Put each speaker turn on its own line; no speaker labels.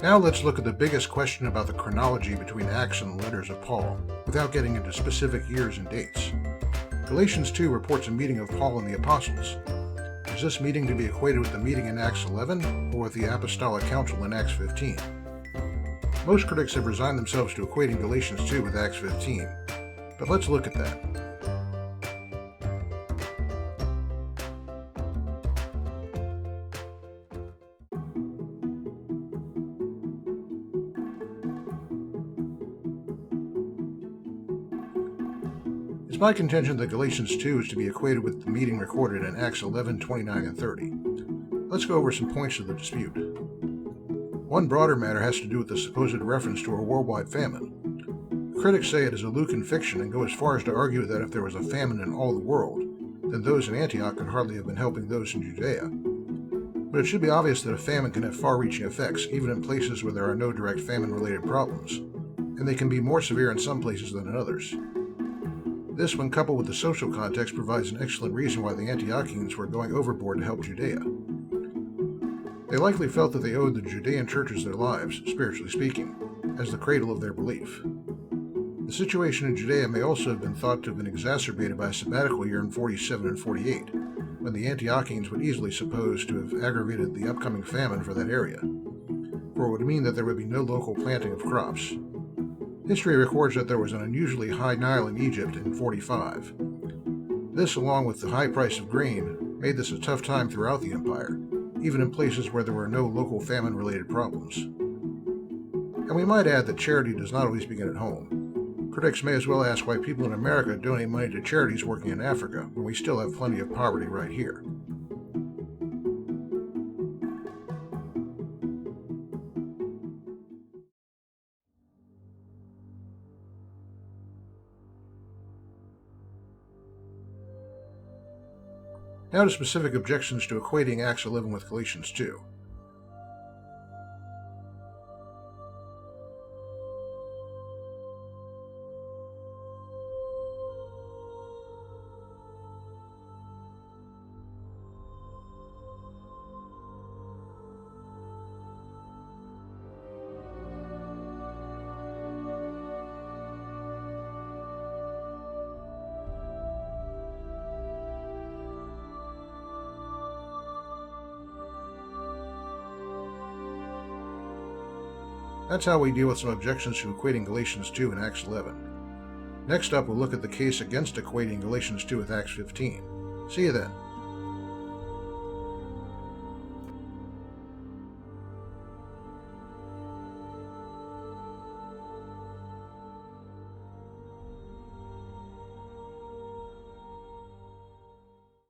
Now let's look at the biggest question about the chronology between Acts and the letters of Paul, without getting into specific years and dates. Galatians 2 reports a meeting of Paul and the apostles. Is this meeting to be equated with the meeting in Acts 11, or with the Apostolic Council in Acts 15? Most critics have resigned themselves to equating Galatians 2 with Acts 15, but let's look at that. It's my contention that Galatians 2 is to be equated with the meeting recorded in Acts 11, 29, and 30. Let's go over some points of the dispute. One broader matter has to do with the supposed reference to a worldwide famine. Critics say it is a Lucan fiction and go as far as to argue that if there was a famine in all the world, then those in Antioch could hardly have been helping those in Judea. But it should be obvious that a famine can have far-reaching effects, even in places where there are no direct famine-related problems, and they can be more severe in some places than in others. This, when coupled with the social context, provides an excellent reason why the Antiochians were going overboard to help Judea. They likely felt that they owed the Judean churches their lives, spiritually speaking, as the cradle of their belief. The situation in Judea may also have been thought to have been exacerbated by a sabbatical year in 47 and 48, when the Antiochians would easily suppose to have aggravated the upcoming famine for that area, for it would mean that there would be no local planting of crops. History records that there was an unusually high Nile in Egypt in 45. This, along with the high price of grain, made this a tough time throughout the empire, even in places where there were no local famine-related problems. And we might add that charity does not always begin at home. Critics may as well ask why people in America donate money to charities working in Africa, when we still have plenty of poverty right here. Now to specific objections to equating Acts 11 with Galatians 2. That's how we deal with some objections to equating Galatians 2 and Acts 11. Next up, we'll look at the case against equating Galatians 2 with Acts 15. See you then.